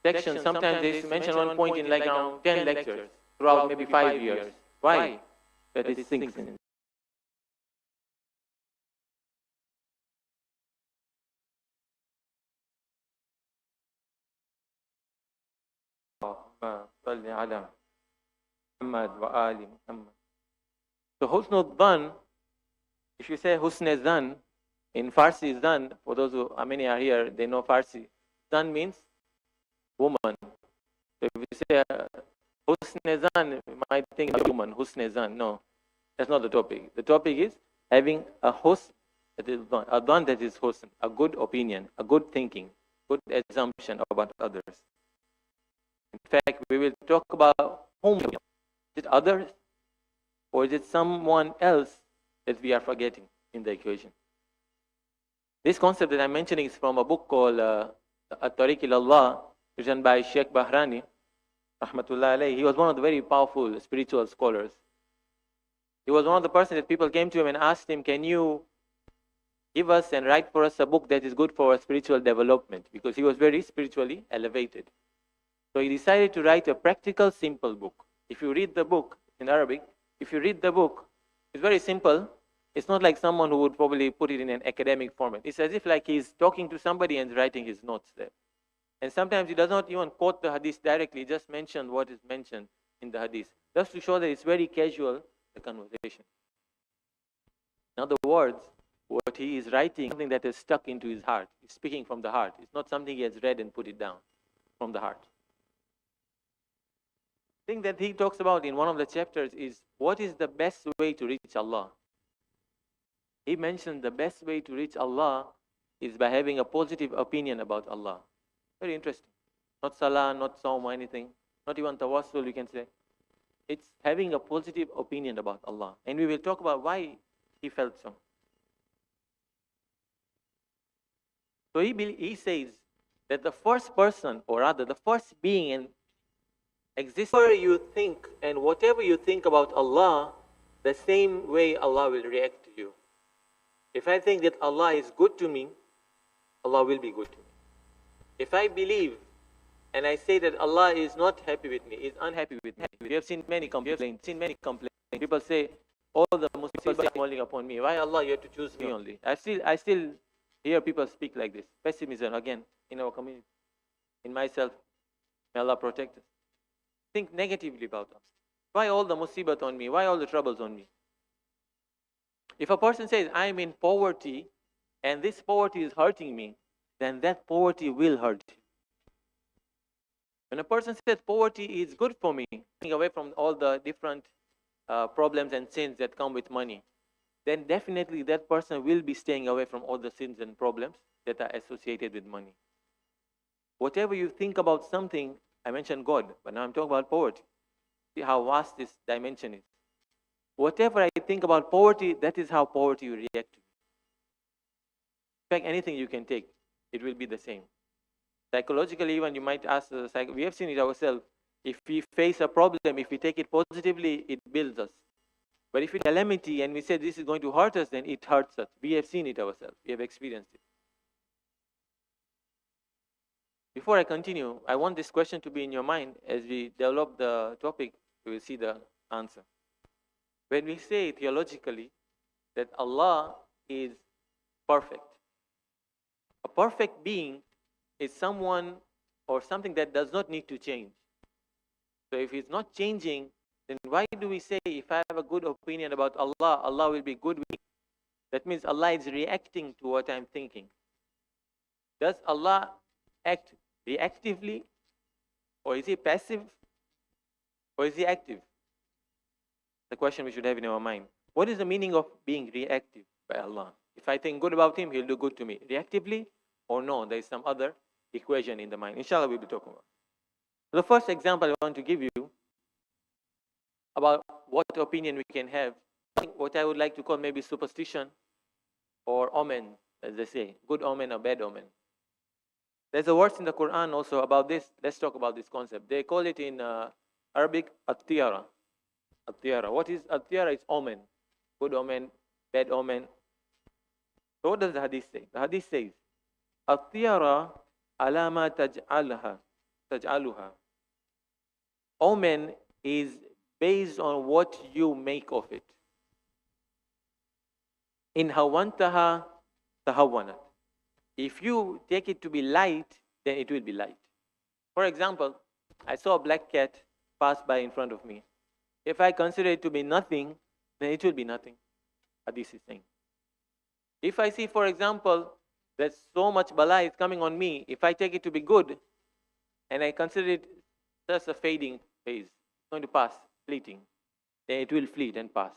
section. Sometimes they mention one point in like around 10 lectures throughout maybe 5 years. Why? That it sinks in. So husnul dhan, if you say husne dhan, in Farsi is dhan, for those who many are here, they know Farsi. Dhan means woman. So if you say husne dhan, you might think of a woman, husne dhan. No, that's not the topic. The topic is having a husn, that is dhan, a dhan that is husn, a good opinion, a good thinking, good assumption about others. In fact, we will talk about whom. Is it others? Or is it someone else that we are forgetting in the equation? This concept that I'm mentioning is from a book called At-Tariq ila-Allah, written by Sheikh Bahrani, rahmatullah alayhi. He was one of the very powerful spiritual scholars. He was one of the persons that people came to him and asked him, can you give us and write for us a book that is good for our spiritual development? Because he was very spiritually elevated. So he decided to write a practical, simple book. If you read the book in Arabic, if you read the book, it's very simple. It's not like someone who would probably put it in an academic format. It's as if like he's talking to somebody and writing his notes there. And sometimes he does not even quote the hadith directly, just mention what is mentioned in the hadith, just to show that it's very casual, the conversation. In other words, what he is writing, something that is stuck into his heart. He's speaking from the heart. It's not something he has read and put it down, from the heart. The thing that he talks about in one of the chapters is what is the best way to reach Allah. He mentioned the best way to reach Allah is by having a positive opinion about Allah. Very interesting. Not salah, not saum or anything, not even tawassul, you can say. It's having a positive opinion about Allah. And we will talk about why he felt so. So he says that the first person, or rather the first being and exists, whatever you think and whatever you think about Allah, the same way Allah will react to you. If I think that Allah is good to me, Allah will be good to me. If I believe and I say that Allah is not happy with me, is unhappy with me, we have seen many complaints. People say, all the Muslims are falling upon me. Why Allah, you have to choose me only? I still hear people speak like this. Pessimism again in our community. In myself, may Allah protect us. Think negatively about us. Why all the musibat on me? Why all the troubles on me? If a person says, I am in poverty and this poverty is hurting me, then that poverty will hurt you. When a person says poverty is good for me, getting away from all the different problems and sins that come with money, then definitely that person will be staying away from all the sins and problems that are associated with money. Whatever you think about something, I mentioned God, but now I'm talking about poverty. See how vast this dimension is. Whatever I think about poverty, that is how poverty will react to me. In fact, anything you can take, it will be the same. Psychologically, even you might ask, we have seen it ourselves. If we face a problem, if we take it positively, it builds us. But if it's calamity and we say this is going to hurt us, then it hurts us. We have seen it ourselves. We have experienced it. Before I continue, I want this question to be in your mind. As we develop the topic, we will see the answer. When we say theologically that Allah is perfect, a perfect being is someone or something that does not need to change. So if he's not changing, then why do we say if I have a good opinion about Allah, Allah will be good with me? That means Allah is reacting to what I'm thinking. Does Allah act reactively, or is he passive, or is he active? The question we should have in our mind. What is the meaning of being reactive by Allah? If I think good about him, he'll do good to me. Reactively, or no, there is some other equation in the mind. Inshallah, we'll be talking about. The first example I want to give you about what opinion we can have, what I would like to call maybe superstition or omen, as they say, good omen or bad omen. There's a verse in the Quran also about this. Let's talk about this concept. They call it in Arabic at-tiyara. At-tiyara. What is at-tiyara? It's omen. Good omen, bad omen. So what does the hadith say? The hadith says, at-tiyara ala ma taj'alha تجعلها. Omen is based on what you make of it. In hawantaha tahawanat. If you take it to be light, then it will be light. For example, I saw a black cat pass by in front of me. If I consider it to be nothing, then it will be nothing. Hadith is saying. If I see, for example, that so much bala is coming on me, if I take it to be good, and I consider it just a fading phase, it's going to pass, fleeting, then it will fleet and pass.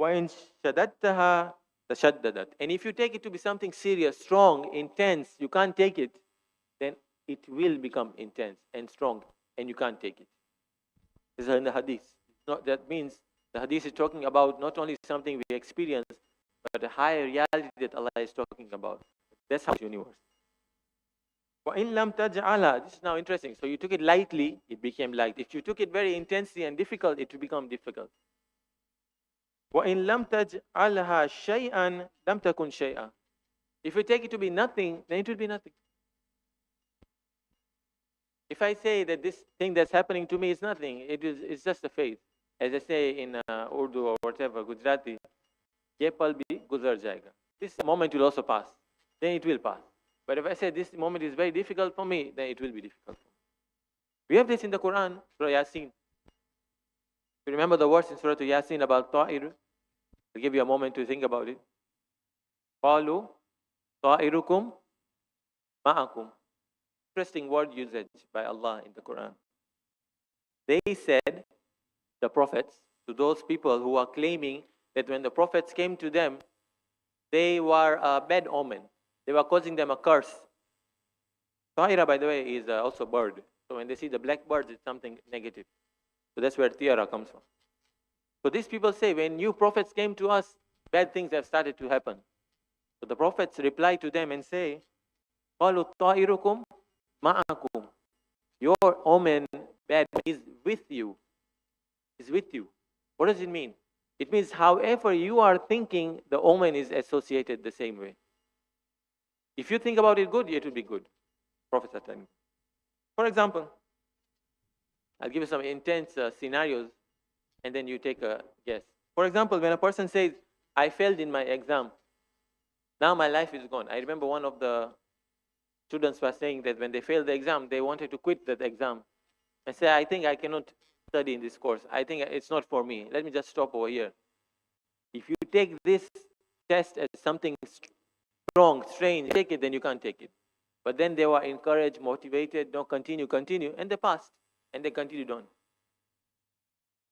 وَإِن شَدَدْتَهَا تَشَدَّدَتْ. And if you take it to be something serious, strong, intense, you can't take it, then it will become intense and strong, and you can't take it. This is in the hadith. That means the hadith is talking about not only something we experience, but a higher reality that Allah is talking about. That's how it's universe. وَإِن لَمْ تَجْعَلَهَا. This is now interesting. So you took it lightly, it became light. If you took it very intensely and difficult, it will become difficult. وَإِن لَمْ تَجْعَلْهَا شَيْئًا لَمْ تَكُنْ شَيْئًا. If you take it to be nothing, then it will be nothing. If I say that this thing that's happening to me is nothing, it's just a phase. As I say in Urdu or whatever, Gujarati, ye pal bhi guzar jayega. This moment will also pass. Then it will pass. But if I say this moment is very difficult for me, then it will be difficult for me. We have this in the Quran, Surah Yasin. You remember the words in Surah Yasin about ta'ir? I'll give you a moment to think about it. قَالُوا طَائِرُكُمْ مَعَكُمْ. Interesting word usage by Allah in the Quran. They said, the prophets, to those people who are claiming that when the prophets came to them, they were a bad omen. They were causing them a curse. Ta'ira, by the way, is also bird. So when they see the black birds, it's something negative. So that's where tiara comes from. So these people say, when you prophets came to us, bad things have started to happen. So the prophets reply to them and say, قَالُوا طَائِرُكُمْ مَعَكُمْ. Your omen, bad, is with you. Is with you. What does it mean? It means however you are thinking, the omen is associated the same way. If you think about it good, it will be good. Prophets are telling you. For example, I'll give you some intense scenarios, and then you take a guess. For example, when a person says, I failed in my exam, now my life is gone. I remember one of the students was saying that when they failed the exam, they wanted to quit that exam and say, I think I cannot study in this course. I think it's not for me. Let me just stop over here. If you take this test as something strong, strange, take it, then you can't take it. But then they were encouraged, motivated, no, continue, and they passed, and they continued on.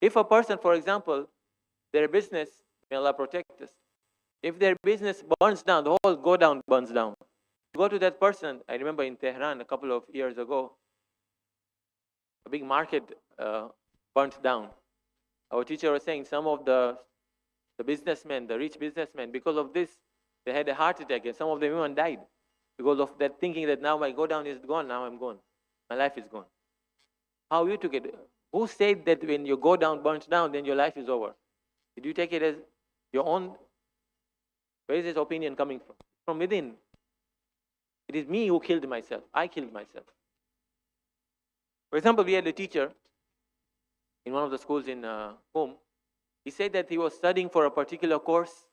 If a person, for example, their business, may Allah protect us, if their business burns down, the whole go down burns down. Go to that person. I remember in Tehran a couple of years ago, a big market burnt down. Our teacher was saying some of the businessmen, the rich businessmen, because of this, they had a heart attack, and some of them even died because of that thinking that now my go down is gone, now I'm gone. My life is gone. How you took it? Who said that when your go down burns down, then your life is over? Did you take it as your own? Where is this opinion coming from? From within. It is me who killed myself. I killed myself. For example, we had a teacher in one of the schools in home. He said that he was studying for a particular course,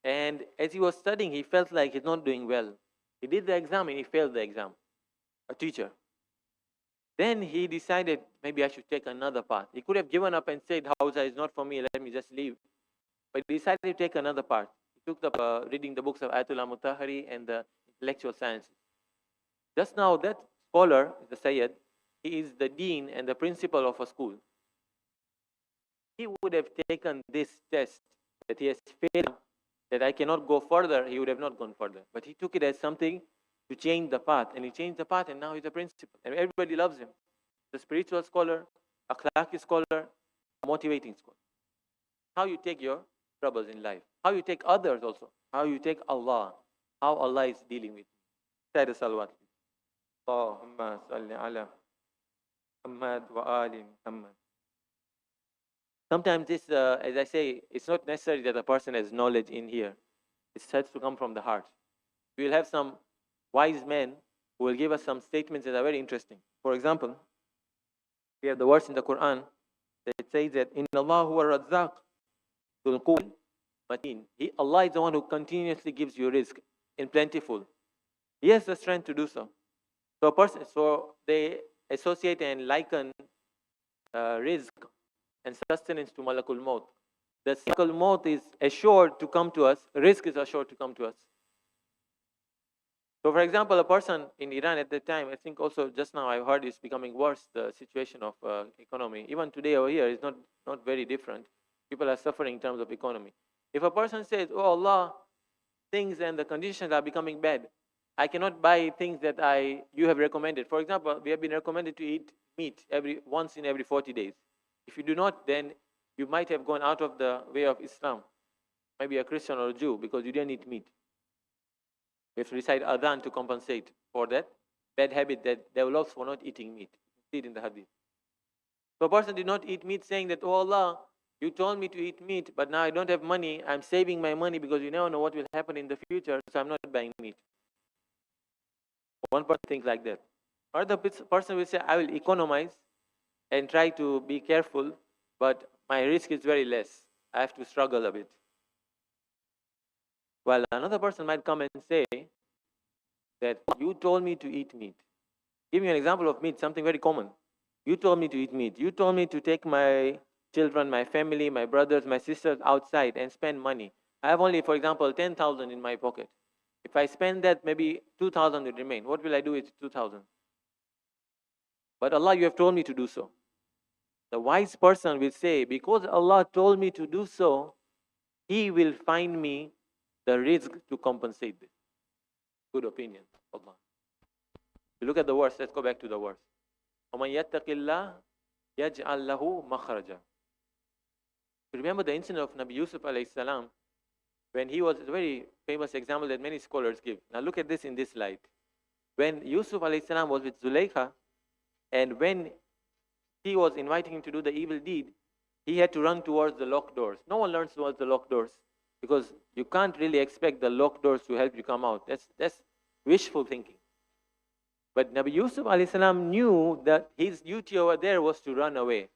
and as he was studying, he felt like he's not doing well. He did the exam and he failed the exam. A teacher. Then he decided, maybe I should take another path. He could have given up and said, Hausa is not for me, let me just leave. But he decided to take another path. He took up reading the books of Ayatollah Mutahari and the intellectual sciences. Just now, that scholar, the Sayyid, he is the dean and the principal of a school. He would have taken this test that he has failed, that I cannot go further, he would have not gone further. But he took it as something to change the path, and he changed the path, and now he's a principal, and everybody loves him. The spiritual scholar, akhlaqi scholar, a motivating scholar. How you take your troubles in life, how you take others also, how you take Allah, how Allah is dealing with you. Say the salawat. Allahumma salli ala Muhammad wa ali Muhammad. Sometimes this, as I say, it's not necessary that a person has knowledge in here. It has to come from the heart. We will have some wise men who will give us some statements that are very interesting. For example, we have the verse in the Quran that says that in Allah huwa razzaq dhul quwwat mateen. Allah is the one who continuously gives you rizq in plentiful. He has the strength to do so. So they associate and liken rizq and sustenance to malakul maut. The malakul maut is assured to come to us. Rizq is assured to come to us. So, for example, a person in Iran at that time, I think also just now I've heard it's becoming worse, the situation of economy. Even today over here is not very different. People are suffering in terms of economy. If a person says, oh Allah, things and the conditions are becoming bad, I cannot buy things that you have recommended. For example, we have been recommended to eat meat once in every 40 days. If you do not, then you might have gone out of the way of Islam. Maybe a Christian or a Jew, because you didn't eat meat. We have to recite adhan to compensate for that bad habit that develops for not eating meat. You see it in the hadith. So a person did not eat meat saying that, oh Allah, you told me to eat meat, but now I don't have money. I'm saving my money because you never know what will happen in the future, so I'm not buying meat. One person thinks like that. Or the person will say, I will economize and try to be careful, but my risk is very less. I have to struggle a bit. Well, another person might come and say that you told me to eat meat. Give me an example of meat, something very common. You told me to eat meat. You told me to take my children, my family, my brothers, my sisters outside and spend money. I have only, for example, 10,000 in my pocket. If I spend that, maybe 2,000 will remain. What will I do with 2,000? But Allah, you have told me to do so. The wise person will say, because Allah told me to do so, He will find me the risk to compensate this. Good opinion, Allah. You look at the verse, let's go back to the verse. وَمَنْ يَتَّقِ اللَّهِ يَجْعَلْ لَهُ مَخْرَجًا. Remember the incident of Nabi Yusuf alayhi salam, when he was a very famous example that many scholars give. Now look at this in this light. When Yusuf alayhi salam was with Zulaykha, and when he was inviting him to do the evil deed, he had to run towards the locked doors. No one learns towards the locked doors, because you can't really expect the locked doors to help you come out. That's wishful thinking. But Nabi Yusuf alayhi salam knew that his duty over there was to run away.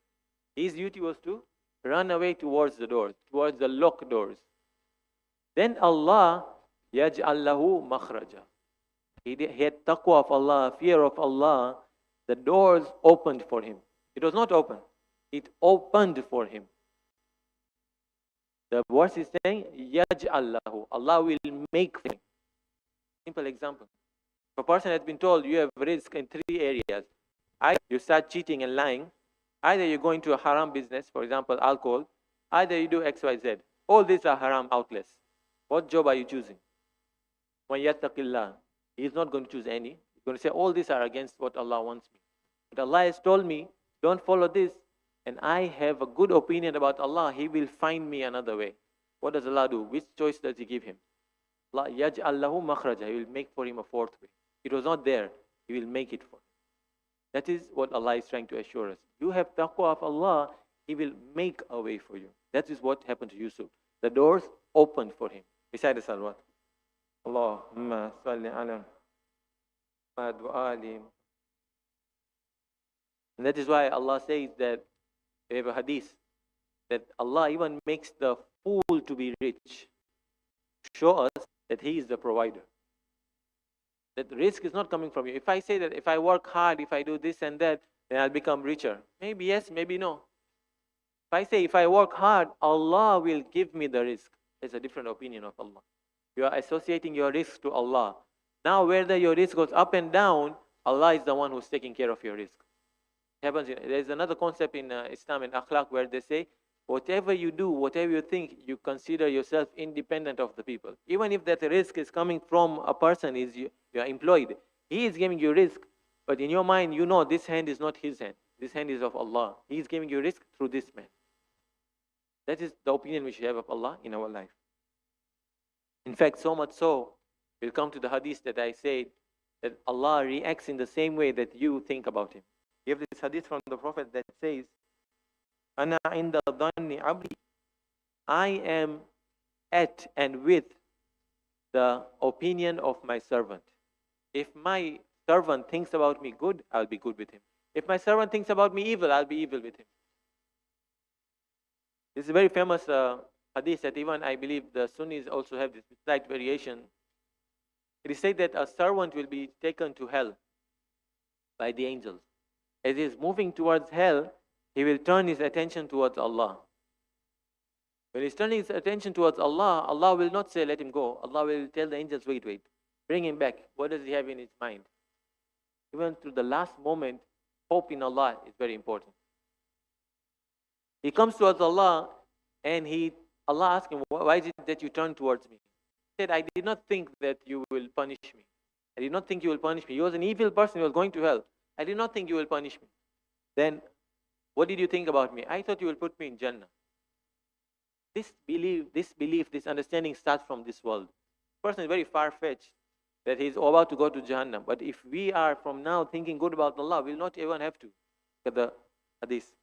His duty was to run away towards the doors, towards the locked doors. Then Allah, yaj'al lahu makhraja. He had taqwa of Allah, fear of Allah. The doors opened for him. It was not open. It opened for him. The verse is saying, yaj'al lahu. Allah will make for him. Simple example. If a person has been told you have risk in 3 areas, either you start cheating and lying, either you go into a haram business, for example, alcohol, either you do XYZ. All these are haram outlets. What job are you choosing? When yattaqillah, he is not going to choose any. He's going to say, all these are against what Allah wants me. But Allah has told me, don't follow this, and I have a good opinion about Allah, He will find me another way. What does Allah do? Which choice does He give him? Allah yaj'al lahu makhraja. He will make for him a 4th way. It was not there. He will make it for him. That is what Allah is trying to assure us. You have taqwa of Allah, He will make a way for you. That is what happened to Yusuf. The doors opened for him. Beside the salawat. Allahumma salli ala Muhammad wa ali. And that is why Allah says that, we have a hadith, that Allah even makes the fool to be rich. Show us that He is the provider. That risk is not coming from you. If I say that if I work hard, if I do this and that, then I'll become richer. Maybe yes, maybe no. If I say if I work hard, Allah will give me the risk. There's a different opinion of Allah. You are associating your risk to Allah. Now whether your risk goes up and down, Allah is the one who's taking care of your risk. There's another concept in Islam and Akhlaq where they say, whatever you do, whatever you think, you consider yourself independent of the people. Even if that risk is coming from a person, you are employed, he is giving you risk, but in your mind, you know this hand is not his hand. This hand is of Allah. He is giving you risk through this man. That is the opinion we should have of Allah in our life. In fact, so much so, we'll come to the hadith that I said, that Allah reacts in the same way that you think about Him. You have this hadith from the Prophet that says, Ana inda dhanni abdi. I am at and with the opinion of my servant. If my servant thinks about me good, I'll be good with him. If my servant thinks about me evil, I'll be evil with him. This is a very famous hadith that even I believe the Sunnis also have this slight variation. It is said that a servant will be taken to hell by the angels. As he is moving towards hell, he will turn his attention towards Allah. When he's turning his attention towards Allah, Allah will not say, let him go. Allah will tell the angels, wait, bring him back. What does he have in his mind? Even to the last moment, hope in Allah is very important. He comes towards Allah and Allah asks him, why is it that you turn towards me? He said, I did not think that you will punish me. I did not think you will punish me. He was an evil person, he was going to hell. I did not think you will punish me. Then, what did you think about me? I thought you will put me in Jannah. This belief, this understanding starts from this world. The person is very far-fetched that he is about to go to Jahannam. But if we are from now thinking good about Allah, we will not even have to. Look at the hadith.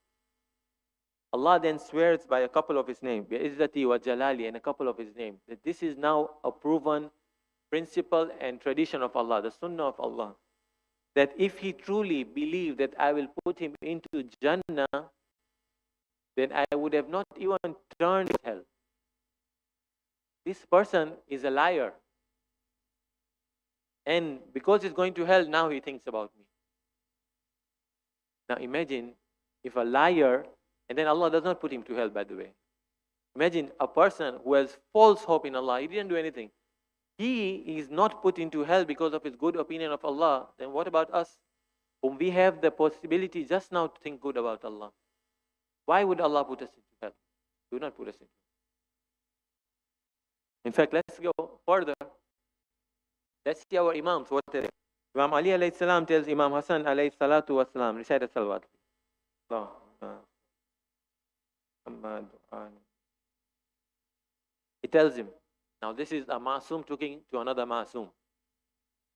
Allah then swears by a couple of His names, bi-izzati wa jalali, and a couple of His names, that this is now a proven principle and tradition of Allah, the sunnah of Allah, that if he truly believed that I will put him into Jannah, then I would have not even turned to hell. This person is a liar. And because he's going to hell, now he thinks about me. Now imagine if a liar, and then Allah does not put him to hell, by the way. Imagine a person who has false hope in Allah. He didn't do anything. He is not put into hell because of his good opinion of Allah. Then what about us, whom we have the possibility just now to think good about Allah? Why would Allah put us into hell? Do not put us into hell. In fact, let's go further. Let's see our Imams. What are they? Imam Ali alayhi salam tells Imam Hassan alayhi salatu wasalam, recite a salawat. He tells him, now this is a Ma'asum talking to another Ma'asum.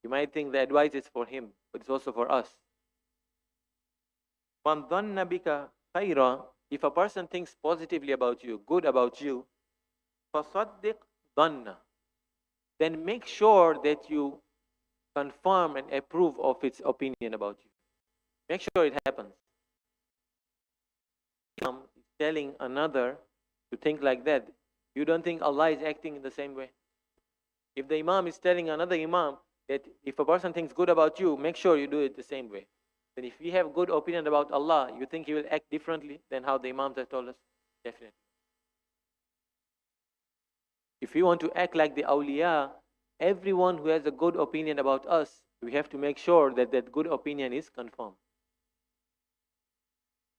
You might think the advice is for him, but it's also for us. Man dhanna bika khayra, if a person thinks positively about you, good about you, fasaddiq dhanna, then make sure that you confirm and approve of its opinion about you. Make sure it happens. Telling another to think like that, you don't think Allah is acting in the same way? If the Imam is telling another Imam that if a person thinks good about you, make sure you do it the same way. Then if we have good opinion about Allah, you think He will act differently than how the Imams have told us? Definitely. If we want to act like the awliya, everyone who has a good opinion about us, we have to make sure that that good opinion is confirmed.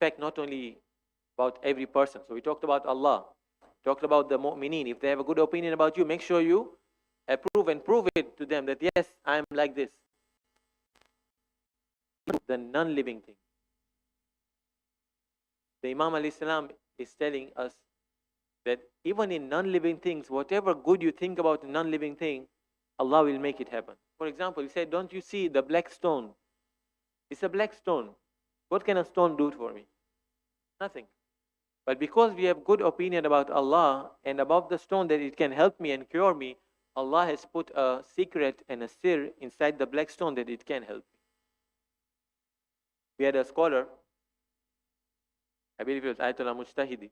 In fact, not only about every person. So we talked about Allah, talked about the mu'mineen. If they have a good opinion about you, make sure you approve and prove it to them that yes, I am like this. The non-living thing. The Imam alayhi salam is telling us that even in non-living things, whatever good you think about a non-living thing, Allah will make it happen. For example, he said, don't you see the black stone? It's a black stone. What can a stone do for me? Nothing. But because we have good opinion about Allah and about the stone that it can help me and cure me, Allah has put a secret and a sir inside the black stone that it can help me. We had a scholar, I believe it was Ayatollah Mujtahidi,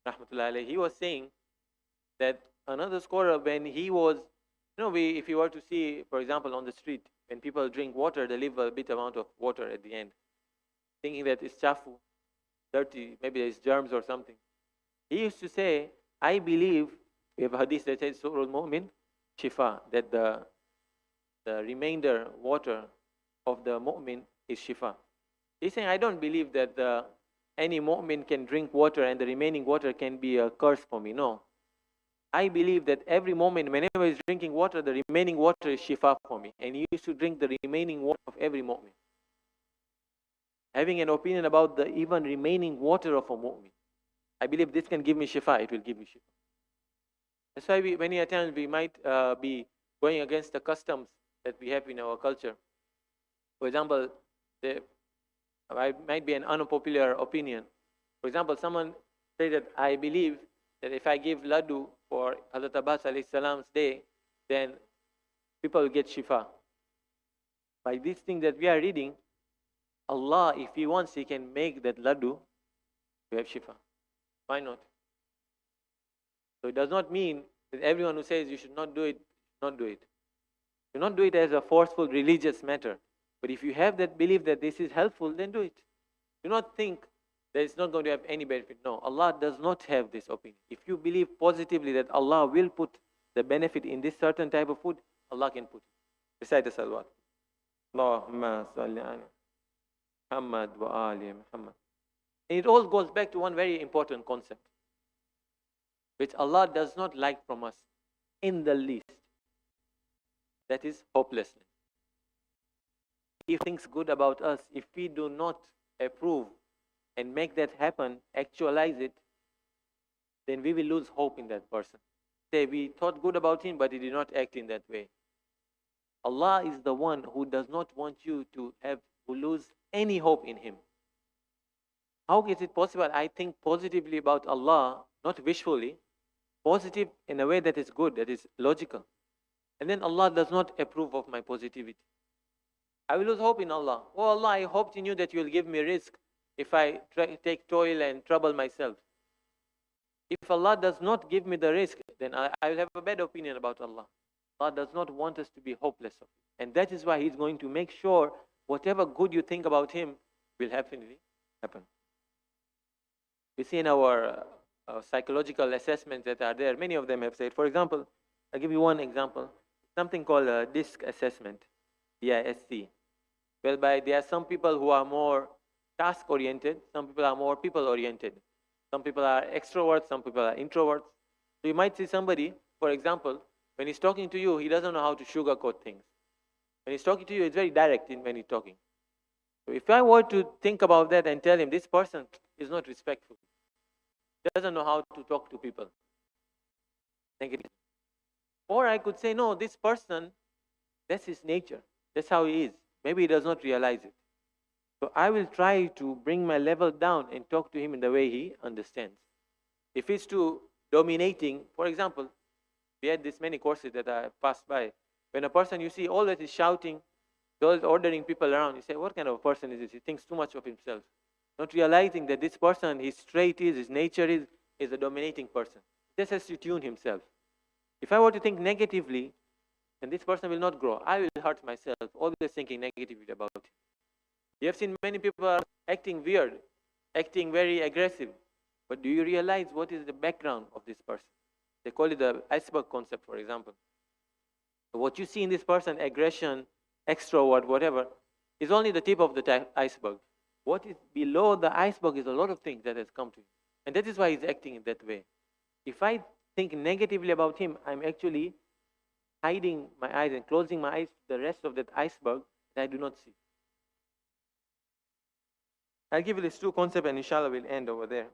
rahmatullahi alayhi, he was saying that another scholar, when he was, if you were to see, for example, on the street, when people drink water, they leave a bit amount of water at the end, thinking that it's chafu, dirty, maybe there's germs or something. He used to say, I believe, we have a hadith that says, Surah al-Mu'min, shifa, that the remainder water of the mu'min is shifa. He's saying, I don't believe that any mu'min can drink water and the remaining water can be a curse for me. No. I believe that every mu'min, whenever he's drinking water, the remaining water is shifa for me. And he used to drink the remaining water of every mu'min. Having an opinion about the even remaining water of a mu'min. I believe this can give me shifa, it will give me shifa. That's why many times we might be going against the customs that we have in our culture. For example, there might be an unpopular opinion. For example, someone says that I believe that if I give laddu for Hazrat Abbas alayhi salam's day, then people will get shifa. by this thing that we are reading, Allah, if He wants, He can make that laddu to have shifa. Why not? So it does not mean that everyone who says you should not do it, not do it. Do not do it as a forceful religious matter. But if you have that belief that this is helpful, then do it. Do not think that it's not going to have any benefit. No, Allah does not have this opinion. If you believe positively that Allah will put the benefit in this certain type of food, Allah can put it. Recite the salawat. Allahumma salli ala Muhammad wa ali Muhammad. And it all goes back to one very important concept, which Allah does not like from us in the least. That is hopelessness. He thinks good about us. If we do not approve and make that happen, actualize it, then we will lose hope in that person. Say, we thought good about him, but he did not act in that way. Allah is the one who does not want you to lose any hope in him. How is it possible? I think positively about Allah, not wishfully, positive in a way that is good, that is logical. And then Allah does not approve of my positivity. I will lose hope in Allah. Oh Allah, I hoped in you that you will give me risk if I take toil and trouble myself. If Allah does not give me the risk, then I will have a bad opinion about Allah. Allah does not want us to be hopeless of Him. And that is why He's going to make sure whatever good you think about Him will definitely happen. We see in our psychological assessments that are there, many of them have said, for example, I'll give you one example, something called a DISC assessment, DISC, whereby there are some people who are more task-oriented, some people are more people-oriented. Some people are extroverts, some people are introverts. So you might see somebody, for example, when he's talking to you, he doesn't know how to sugarcoat things. When he's talking to you, it's very direct when he's talking. So if I were to think about that and tell him, this person is not respectful, doesn't know how to talk to people, negative. Or I could say, no, this person, that's his nature. That's how he is. Maybe he does not realize it. So I will try to bring my level down and talk to him in the way he understands. If it's too dominating, for example, we had this many courses that I passed by. When a person you see always is shouting, always ordering people around, you say, what kind of a person is this? He thinks too much of himself. Not realizing that this person, his trait is, his nature is a dominating person. This has to tune himself. If I were to think negatively, then this person will not grow. I will hurt myself, always thinking negatively about it. You have seen many people are acting weird, acting very aggressive. But do you realize what is the background of this person? They call it the iceberg concept, for example. So what you see in this person, aggression, extrovert, whatever, is only the tip of the iceberg. What is below the iceberg is a lot of things that has come to him. And that is why he's acting in that way. If I think negatively about him, I'm actually hiding my eyes and closing my eyes to the rest of that iceberg that I do not see. I'll give you these two concepts and inshallah we'll end over there.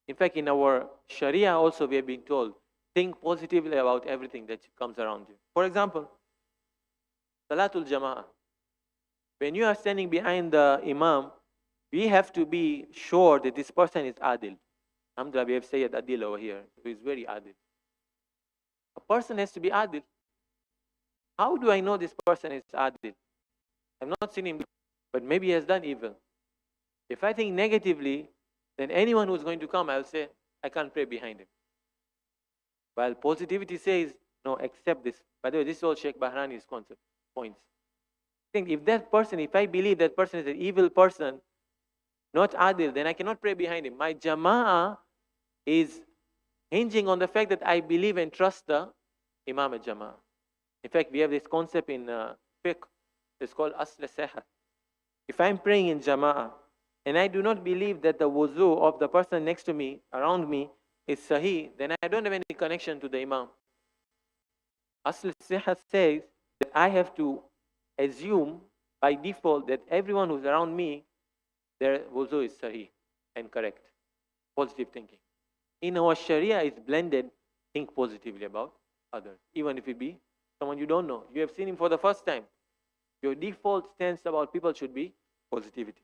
In fact, in our Sharia also we have been told, think positively about everything that comes around you. For example, Salatul Jama'ah. When you are standing behind the Imam, we have to be sure that this person is adil. Alhamdulillah, we have Sayyid Adil over here, who is very adil. A person has to be adil. How do I know this person is adil? I've not seen him, but maybe he has done evil. If I think negatively, then anyone who's going to come, I'll say, I can't pray behind him. While positivity says, no, accept this. By the way, this is all Sheikh Bahrani's concept, points. I think if that person, if I believe that person is an evil person, not adil, then I cannot pray behind him. My jama'ah is hinging on the fact that I believe and trust the Imam al-Jama'ah. In fact, we have this concept in fiqh, it's called asl sehat. If I'm praying in jama'ah, and I do not believe that the wuzu of the person next to me, around me, is sahih, then I don't have any connection to the Imam. Asl sehat says that I have to assume by default that everyone who's around me, their wuzu is sahih and correct. Positive thinking. In our Sharia, it's blended, think positively about others, even if it be someone you don't know. You have seen him for the first time. Your default stance about people should be positivity.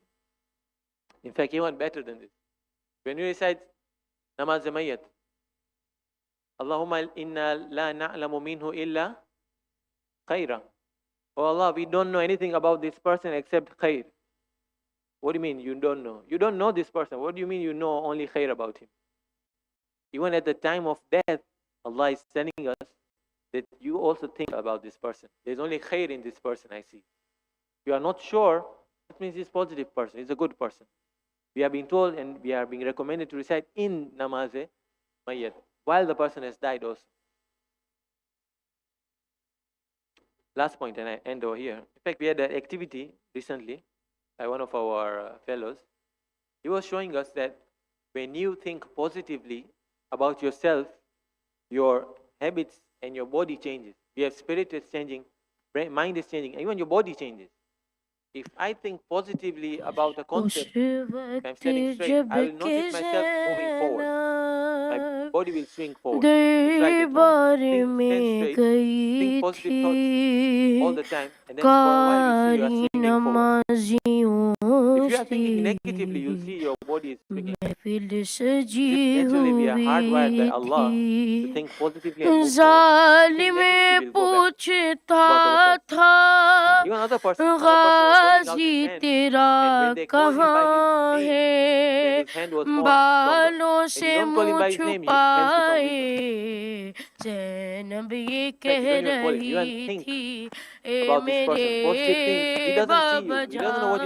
In fact, even better than this. When you recite namaz mayyat, Allahumma inna la na'lamu minhu illa khayra. Oh Allah, we don't know anything about this person except khair. What do you mean you don't know? You don't know this person. What do you mean you know only khair about him? Even at the time of death, Allah is telling us that you also think about this person. There's only khair in this person, I see. If you are not sure, that means he's a positive person, he's a good person. We are being told and we are being recommended to recite in namaz mayyat while the person has died also. Last point, and I end over here. In fact, we had an activity recently by one of our fellows. He was showing us that when you think positively about yourself, your habits and your body changes. Your spirit is changing, mind is changing, and even your body changes. If I think positively about a concept, if I'm standing straight, I will notice myself moving forward. My body will swing forward. Try it at home. Stand straight, think positive thoughts all the time, and then for a while you see you are swinging forward. If you are thinking negatively, you'll see your body is swinging. Naturally, we are hardwired by Allah to think positively and move forward. Think negatively, we'll go back. Even another person was holding out his hand, and when they called him by his name, his hand was more stronger. When you don't call him by his name, his hands become weaker. Zainabiyyah don't even call him. You even think about this person. Positive things. He doesn't see you. He doesn't know what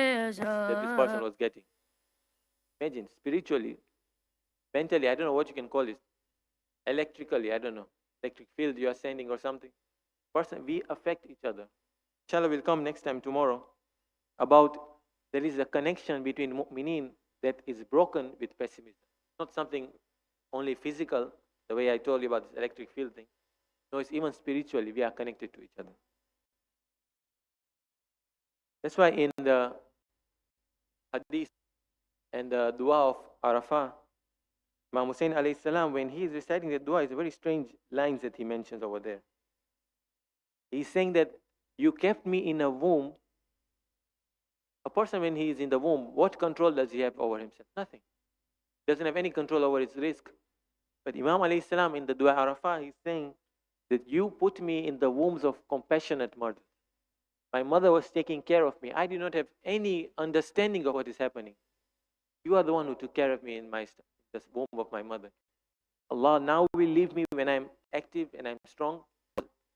that this person was getting. Imagine, spiritually, mentally, I don't know what you can call it. Electrically, I don't know. Electric field you are sending or something. Person, we affect each other. Inshallah will come next time tomorrow about there is a connection between mu'mineen that is broken with pessimism. Not something only physical, the way I told you about this electric field thing. No, it's even spiritually, we are connected to each other. That's why in the hadith and the dua of Arafah, Imam Hussein alayhi salam, when he is reciting the dua, it's very strange lines that he mentions over there. He's saying that you kept me in a womb. A person when he is in the womb, what control does he have over himself? Nothing. He doesn't have any control over his risk. But Imam alayhi salam in the dua Arafah, he's saying that you put me in the wombs of compassionate mothers. My mother was taking care of me. I did not have any understanding of what is happening. You are the one who took care of me in the womb of my mother. Allah now will leave me when I'm active and I'm strong.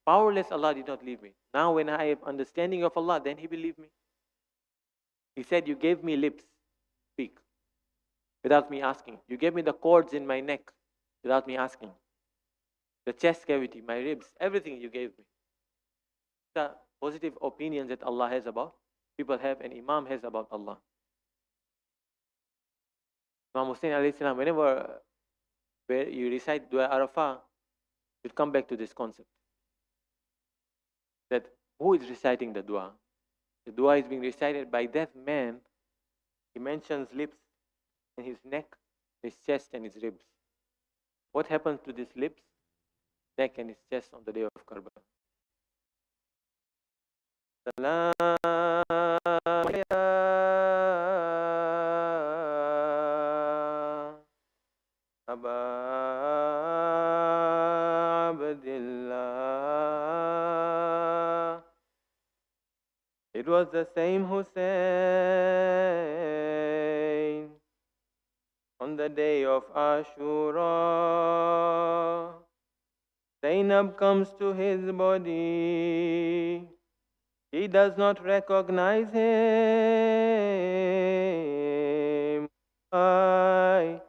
Powerless, Allah did not leave me. Now when I have understanding of Allah, then He will leave me. He said, you gave me lips, speak, without me asking. You gave me the cords in my neck, without me asking. The chest cavity, my ribs, everything you gave me. The positive opinions that Allah has about, people have, and Imam has about Allah. Imam Hussein alayhi salam, whenever where you recite Dua Arafah, you come back to this concept. That who is reciting the dua? The dua is being recited by that man. He mentions lips and his neck, his chest and his ribs. What happens to these lips, neck and his chest on the day of Karbala? Salaam Aba Abdillah. It was the same Hussein on the day of Ashura. Zainab comes to his body. He does not recognize him. Why?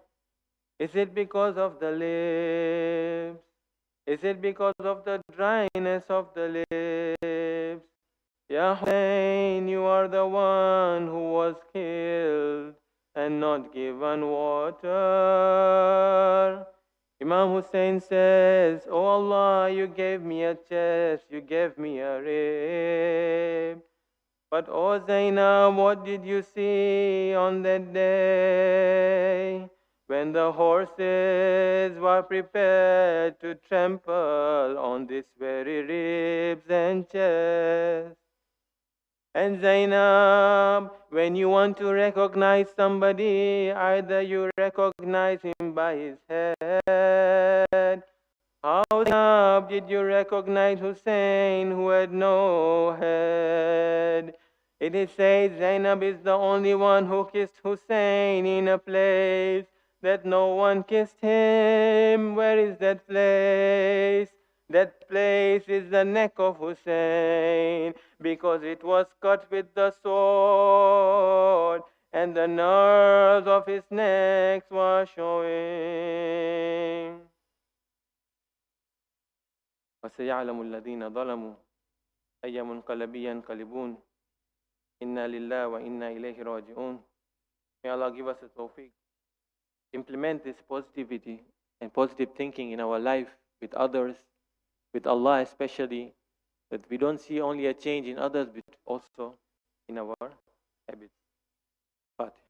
Is it because of the lips? Is it because of the dryness of the lips? Ya Hussein, you are the one who was killed and not given water. Imam Hussein says, oh Allah, you gave me a chest, you gave me a rib. But oh Zainab, what did you see on that day? When the horses were prepared to trample on this very ribs and chest. And Zainab, when you want to recognize somebody, either you recognize him by his head, How, Zainab, did you recognize Hussein who had no head? It is said Zainab is the only one who kissed Hussein in a place that no one kissed him. Where is that place? That place is the neck of Hussein, because it was cut with the sword, and the nerves of his neck were showing. وسيعلم الذين ظلموا أي منقلب ينقلبون إنا لله وإنا إليه راجعون. May Allah give us the tawfiq. Implement this positivity and positive thinking in our life, with others, with Allah especially, that we don't see only a change in others, but also in our habits. Fatih.